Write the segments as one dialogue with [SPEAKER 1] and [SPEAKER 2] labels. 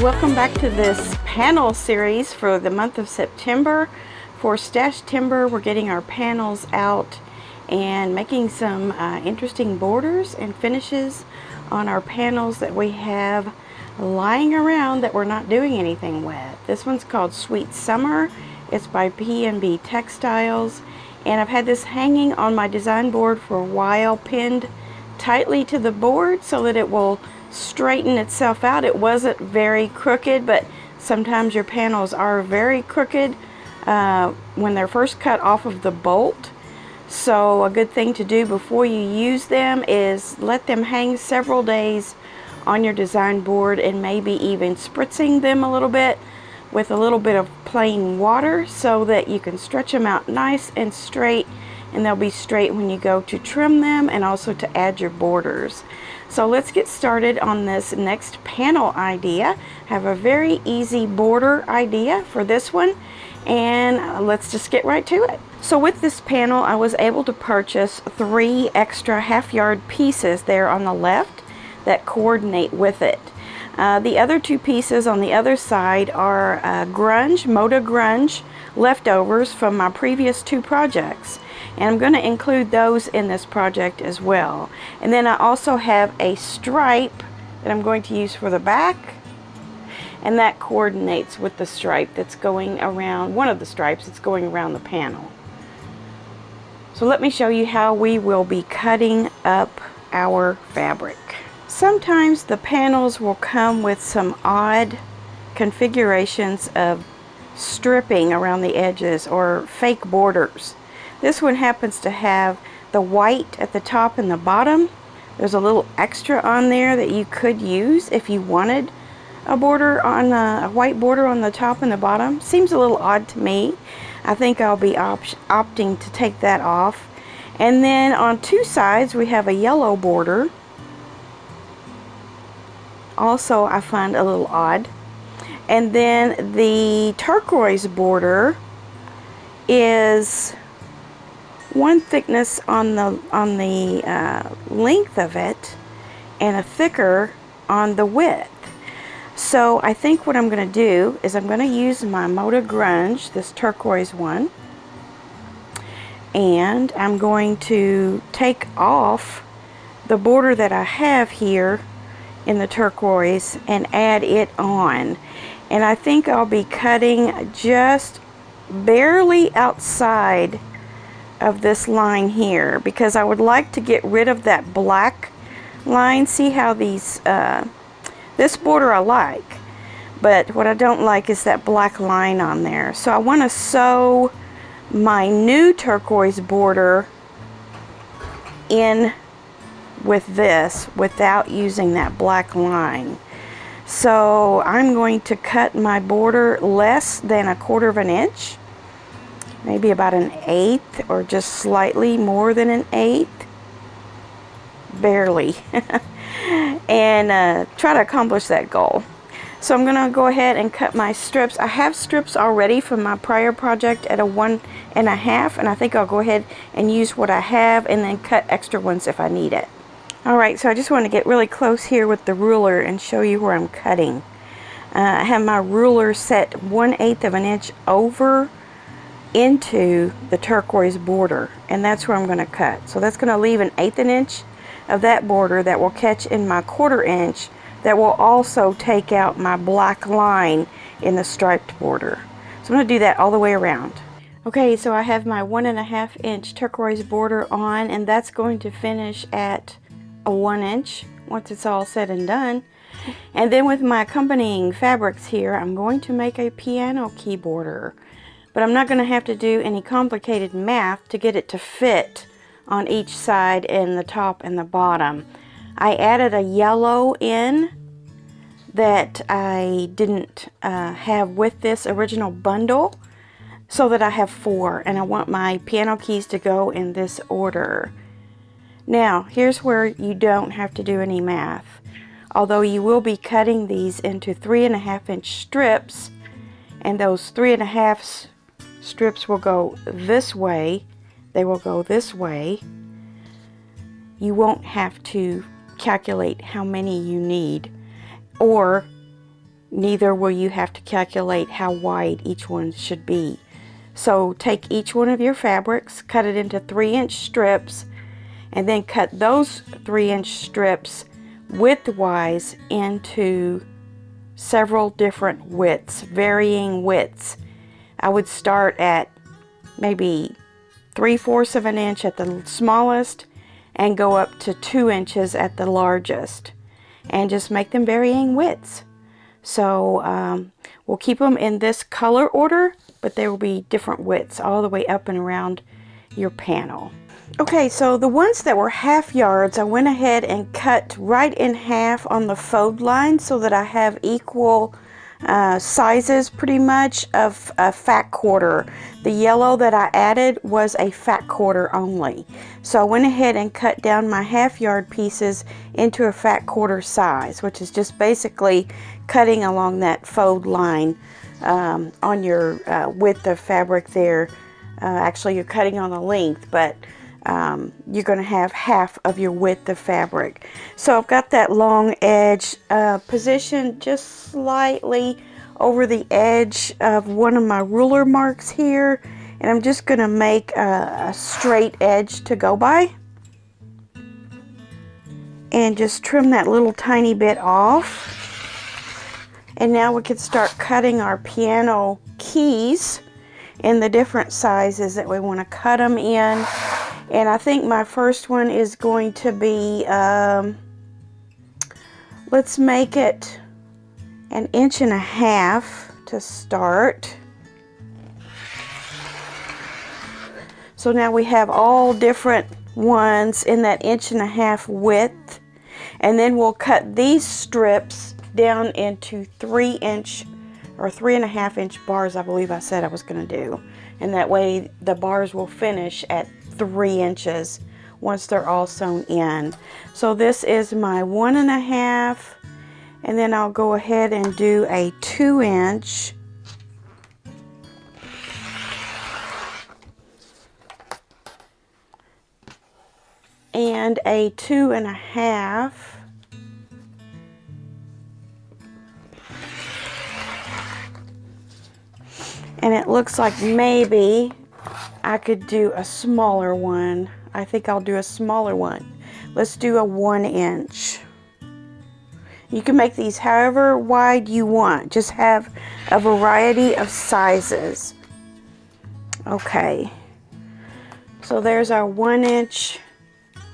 [SPEAKER 1] Welcome back to this panel series for the month of September. For Stash Timber, we're getting our panels out and making some interesting borders and finishes on our panels that we have lying around that we're not doing anything with. This one's called Sweet Summer. It's by P&B Textiles, and I've had this hanging on my design board for a while, pinned tightly to the board so that it will straighten itself out. It wasn't very crooked, but sometimes your panels are very crooked when they're first cut off of the bolt. So a good thing to do before you use them is let them hang several days on your design board, and maybe even spritzing them a little bit with a little bit of plain water so that you can stretch them out nice and straight, and they'll be straight when you go to trim them and also to add your borders. So let's get started on this next panel idea. I have a very easy border idea for this one, and let's just get right to it. So with this panel, I was able to purchase 3 extra half-yard pieces there on the left that coordinate with it. The other 2 pieces on the other side are grunge, Moda grunge leftovers from my previous 2 projects. And I'm going to include those in this project as well. And then I also have a stripe that I'm going to use for the back, and that coordinates with the stripe that's going around, one of the stripes that's going around the panel. So let me show you how we will be cutting up our fabric. Sometimes the panels will come with some odd configurations of stripping around the edges or fake borders. This one happens to have the white at the top and the bottom. There's a little extra on there that you could use if you wanted a border on a white border on the top and the bottom. Seems a little odd to me. I think I'll be opting to take that off. And then on 2 sides we have a yellow border. Also, I find a little odd. And then the turquoise border is one thickness on the length of it, and a thicker on the width. So I think what I'm going to do is I'm going to use my Moda grunge, this turquoise one, and I'm going to take off the border that I have here in the turquoise and add it on. And I think I'll be cutting just barely outside of this line here, because I would like to get rid of that black line. See how these this border I like, but what I don't like is that black line on there. So I want to sew my new turquoise border in with this without using that black line. So I'm going to cut my border less than 1/4 inch, maybe about 1/8 or just slightly more than 1/8, barely, and try to accomplish that goal. So I'm gonna go ahead and cut my strips. I have strips already from my prior project at a 1.5, and I think I'll go ahead and use what I have and then cut extra ones if I need it. Alright, so I just want to get really close here with the ruler and show you where I'm cutting. I have my ruler set 1/8 of an inch over into the turquoise border, and that's where I'm going to cut. So that's going to leave 1/8 inch of that border that will catch in my 1/4 inch, that will also take out my black line in the striped border. So I'm going to do that all the way around. Okay, so I have my 1.5 inch turquoise border on, and that's going to finish at a 1 inch once it's all said and done. And then with my accompanying fabrics here, I'm going to make a piano key border. But I'm not going to have to do any complicated math to get it to fit on each side and the top and the bottom. I added a yellow in that I didn't have with this original bundle, so that I have 4, and I want my piano keys to go in this order. Now, here's where you don't have to do any math, although you will be cutting these into 3.5 inch strips, and those 3.5 strips will go this way, they will go this way. You won't have to calculate how many you need, or neither will you have to calculate how wide each one should be. So take each one of your fabrics, cut it into 3-inch strips, and then cut those 3-inch strips widthwise into several different widths, varying widths. I would start at maybe 3/4 of an inch at the smallest and go up to 2 inches at the largest, and just make them varying widths. So we'll keep them in this color order, but there will be different widths all the way up and around your panel. Okay, so the ones that were 1/2 yards, I went ahead and cut right in half on the fold line so that I have equal sizes pretty much of a fat quarter. The yellow that I added was a fat quarter only. So I went ahead and cut down my 1/2 yard pieces into a fat quarter size, which is just basically cutting along that fold line on your width of fabric there. Actually, you're cutting on the length, but you're going to have half of your width of fabric. So I've got that long edge positioned just slightly over the edge of one of my ruler marks here, and I'm just going to make a straight edge to go by and just trim that little tiny bit off. And now we can start cutting our piano keys in the different sizes that we want to cut them in. And I think my first one is going to be, let's make it 1.5 inches to start. So now we have all different ones in that 1.5 inch width. And then we'll cut these strips down into 3-inch or 3.5 inch bars, I believe I said I was going to do. And that way the bars will finish at 3 inches once they're all sewn in. So this is my 1.5, and then I'll go ahead and do a 2-inch. And a 2.5. And it looks like maybe I could do a smaller one. I think I'll do a smaller one. Let's do a 1 inch. You can make these however wide you want. Just have a variety of sizes. Okay. So there's our 1 inch,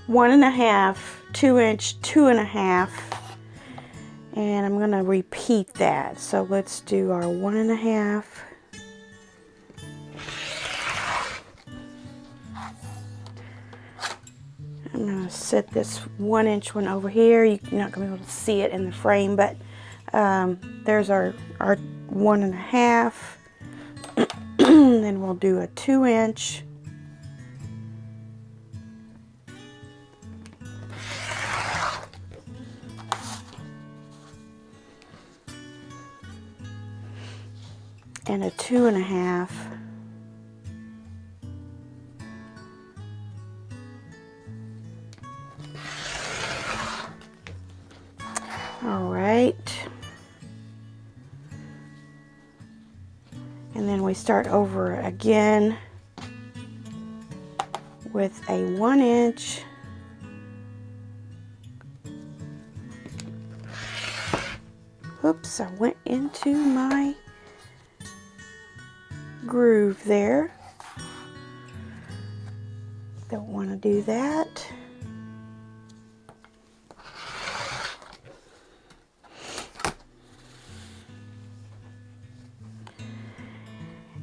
[SPEAKER 1] 1.5, 2 inch, 2.5. And I'm going to repeat that. So let's do our 1.5. I'm going to set this 1 inch one over here. You're not going to be able to see it in the frame, but there's our 1.5. Then we'll do a 2 inch. And a 2.5. All right. And then we start over again with a 1 inch. Oops, I went into my groove there. Don't want to do that.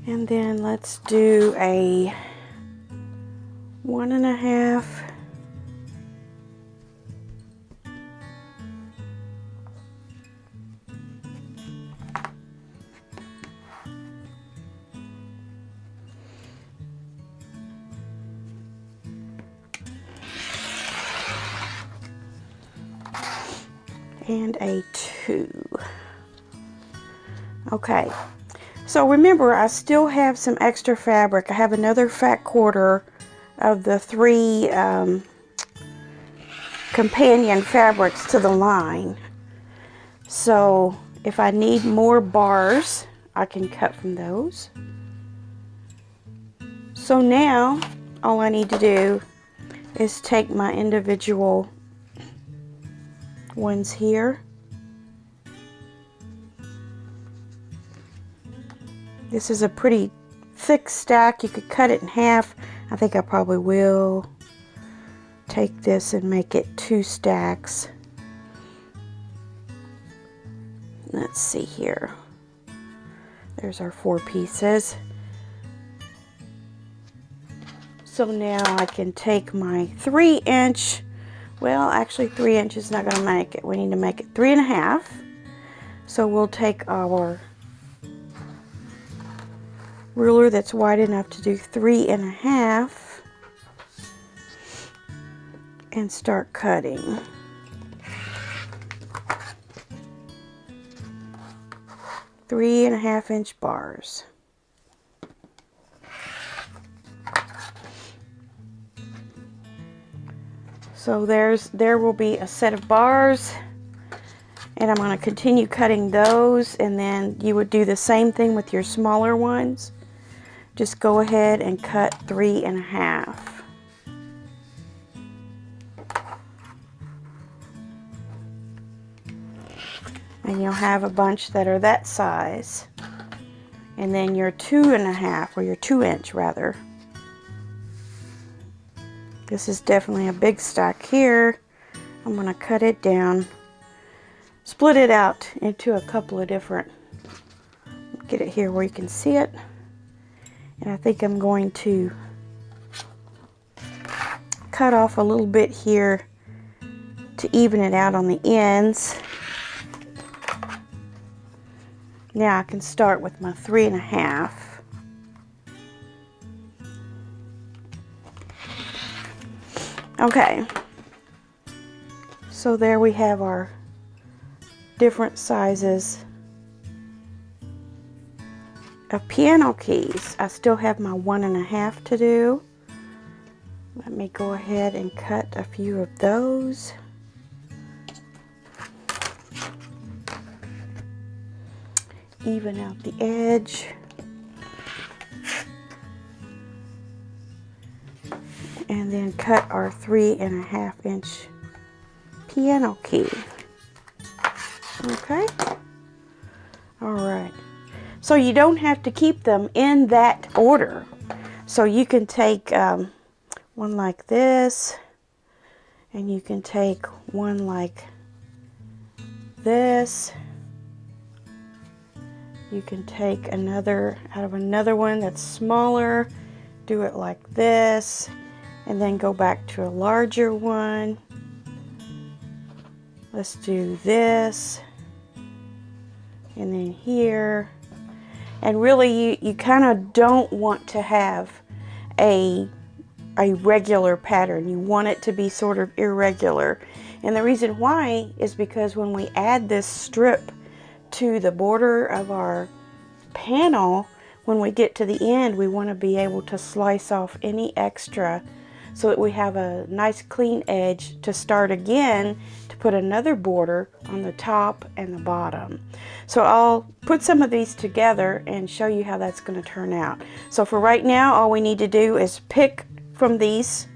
[SPEAKER 1] And then let's do a 1.5. And a 2. Okay. So remember, I still have some extra fabric. I have another fat quarter of the 3 companion fabrics to the line. So If I need more bars, I can cut from those. So now all I need to do is take my individual ones here. This is a pretty thick stack. You could cut it in half. I think I probably will take this and make it 2 stacks. Let's see here. There's our 4 pieces. So now I can take my 3-inch, well, actually 3 inches is not going to make it. We need to make it 3.5. So we'll take our ruler that's wide enough to do 3.5 and start cutting. Three and a half inch bars. So there will be a set of bars, and I'm going to continue cutting those, and then you would do the same thing with your smaller ones. Just go ahead and cut 3.5. And you'll have a bunch that are that size. And then your 2.5, or your 2-inch rather. This is definitely a big stack here. I'm going to cut it down, split it out into a couple of different, get it here where you can see it. And I think I'm going to cut off a little bit here to even it out on the ends. Now I can start with my 3.5. Okay, so there we have our different sizes of piano keys. I still have my 1.5 to do. Let me go ahead and cut a few of those. Even out the edge. And then cut our 3.5 inch piano key. Okay. All right. So you don't have to keep them in that order. So you can take one like this, and you can take one like this. You can take another out of another one that's smaller, do it like this, and then go back to a larger one. Let's do this, and then here. And really you kind of don't want to have a regular pattern. You want it to be sort of irregular. And the reason why is because when we add this strip to the border of our panel, when we get to the end, we want to be able to slice off any extra so that we have a nice clean edge to start again to put another border on the top and the bottom. So I'll put some of these together and show you how that's going to turn out. So for right now, all we need to do is pick from these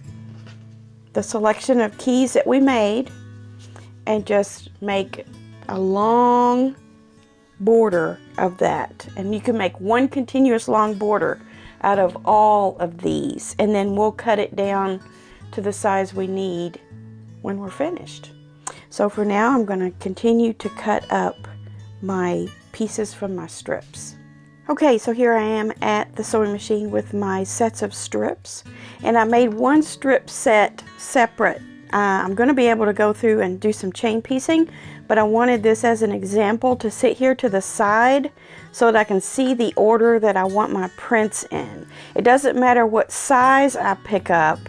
[SPEAKER 1] the selection of keys that we made and just make a long border of that. And you can make one continuous long border out of all of these, and then we'll cut it down to the size we need when we're finished. So for now, I'm going to continue to cut up my pieces from my strips. Okay, so here I am at the sewing machine with my sets of strips, and I made one strip set separate. I'm going to be able to go through and do some chain piecing, but I wanted this as an example to sit here to the side so that I can see the order that I want my prints in. It doesn't matter what size I pick up,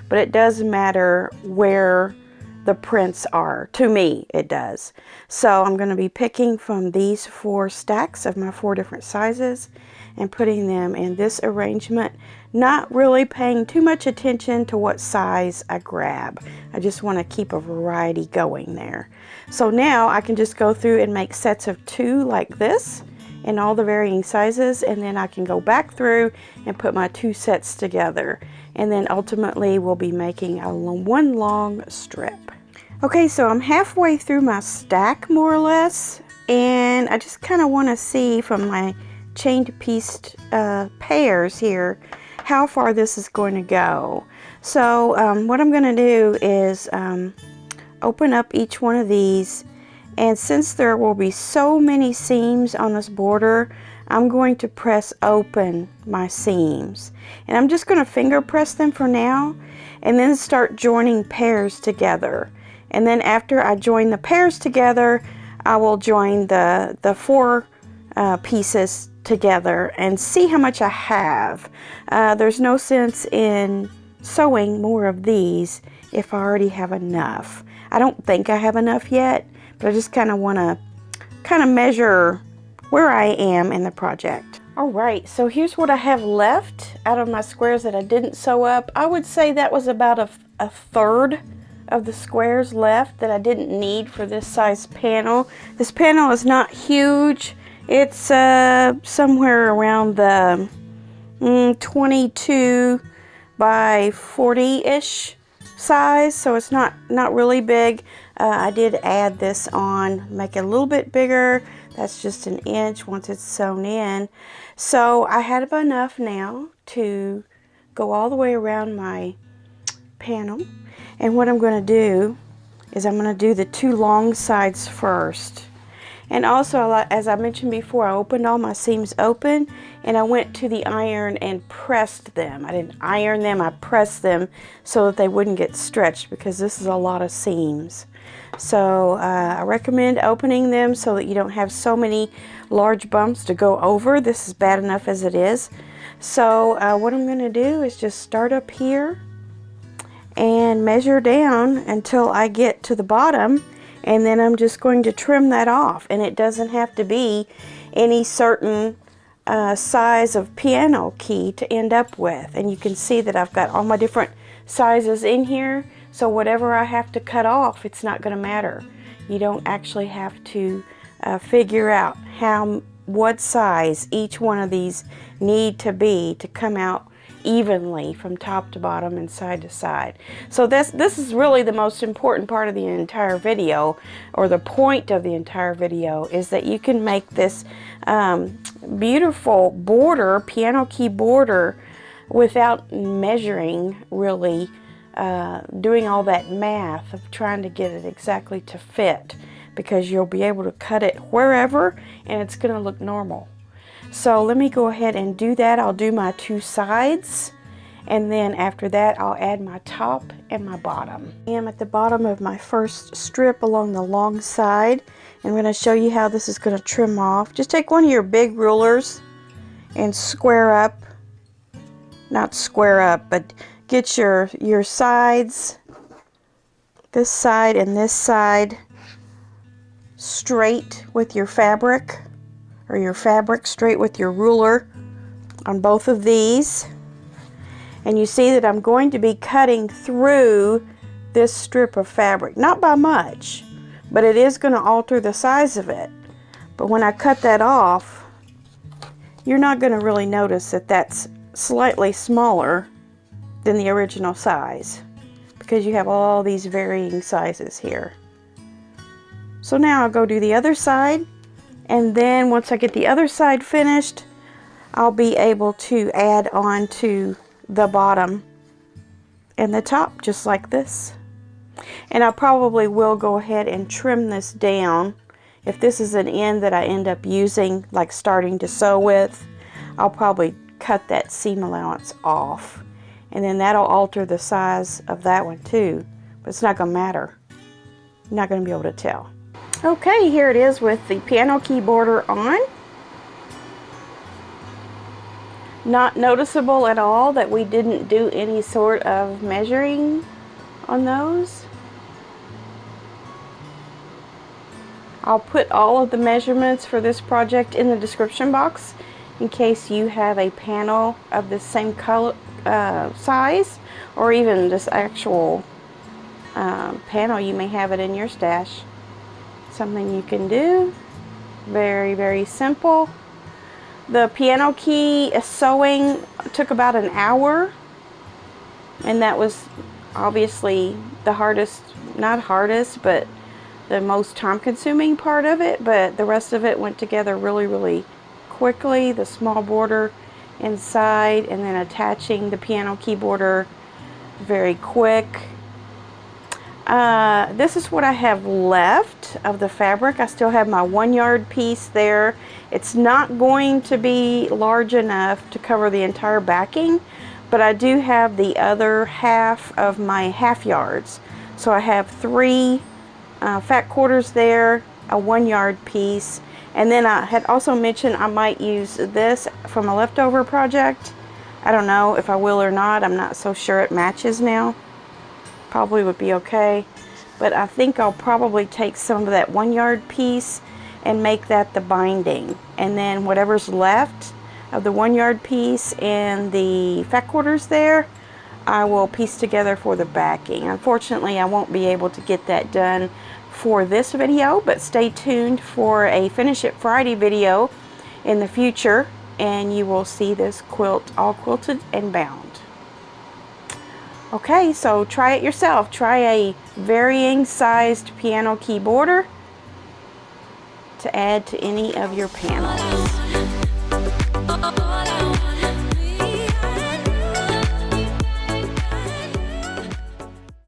[SPEAKER 1] but it does matter where the prints are. To me, it does. So I'm going to be picking from these 4 stacks of my 4 different sizes and putting them in this arrangement. not really paying too much attention to what size I grab. I just want to keep a variety going there. So now I can just go through and make sets of 2 like this in all the varying sizes, and then I can go back through and put my 2 sets together, and then ultimately we'll be making one long strip. Okay, so I'm halfway through my stack more or less, and I just kind of want to see from my chain piece pairs here how far this is going to go. So what I'm going to do is open up each one of these, and since there will be so many seams on this border, I'm going to press open my seams, and I'm just going to finger press them for now, and then start joining pairs together. And then after I join the pairs together, I will join the 4 pieces together and see how much I have. There's no sense in sewing more of these if I already have enough. I don't think I have enough yet, but I just kind of want to measure where I am in the project. Alright, so here's what I have left out of my squares that I didn't sew up. I would say that was about a third of the squares left that I didn't need for this size panel. This panel is not huge. It's somewhere around the 22 by 40-ish size, so it's not really big. I did add this on, make it a little bit bigger. That's just an inch once it's sewn in. So I have enough now to go all the way around my panel. And what I'm going to do is I'm going to do the 2 long sides first. And also, as I mentioned before, I opened all my seams open, and I went to the iron and pressed them. I didn't iron them, I pressed them so that they wouldn't get stretched, because this is a lot of seams. So I recommend opening them so that you don't have so many large bumps to go over. This is bad enough as it is. So what I'm going to do is just start up here and measure down until I get to the bottom, and then I'm just going to trim that off. And it doesn't have to be any certain size of piano key to end up with. And you can see that I've got all my different sizes in here, so whatever I have to cut off, it's not going to matter. You don't actually have to figure out what size each one of these need to be to come out evenly from top to bottom and side to side. So this is really the most important part of the entire video, or the point of the entire video, is that you can make this beautiful border, piano key border, without measuring, really doing all that math of trying to get it exactly to fit, because you'll be able to cut it wherever and it's going to look normal. So let me go ahead and do that. I'll do my 2 sides, and then after that I'll add my top and my bottom. I am at the bottom of my first strip along the long side, and I'm going to show you how this is going to trim off. Just take one of your big rulers and square up, not square up, but get your sides, this side and this side, straight with your fabric, or your fabric straight with your ruler on both of these. And you see that I'm going to be cutting through this strip of fabric, not by much, but it is going to alter the size of it. But when I cut that off, you're not going to really notice that that's slightly smaller than the original size, because you have all these varying sizes here. So now I'll go do the other side, and then once I get the other side finished, I'll be able to add on to the bottom and the top just like this. And I probably will go ahead and trim this down. If this is an end that I end up using, like starting to sew with, I'll probably cut that seam allowance off, and then that'll alter the size of that one too, but it's not going to matter. You're not going to be able to tell. Okay, here it is with the piano key border on. Not noticeable at all that we didn't do any sort of measuring on those. I'll put all of the measurements for this project in the description box in case you have a panel of the same color size, or even this actual panel. You may have it in your stash. Something you can do. Very, very simple. The piano key sewing took about an hour, and that was obviously the hardest, not hardest, but the most time-consuming part of it, but the rest of it went together really, really quickly. The small border inside, and then attaching the piano key border, very quick. This is what I have left of the fabric. I still have my 1 yard piece there. It's not going to be large enough to cover the entire backing, but I do have the other half of my 1/2 yards. So I have 3 fat quarters there, a 1 yard piece, and then I had also mentioned I might use this from a leftover project. I don't know if I will or not. I'm not so sure. It matches now. Probably would be okay, but I think I'll probably take some of that 1 yard piece and make that the binding, and then whatever's left of the 1 yard piece and the fat quarters there, I will piece together for the backing. Unfortunately, I won't be able to get that done for this video, but stay tuned for a Finish It Friday video in the future, and you will see this quilt all quilted and bound. Okay, so try it yourself. Try a varying sized piano key border to add to any of your panels.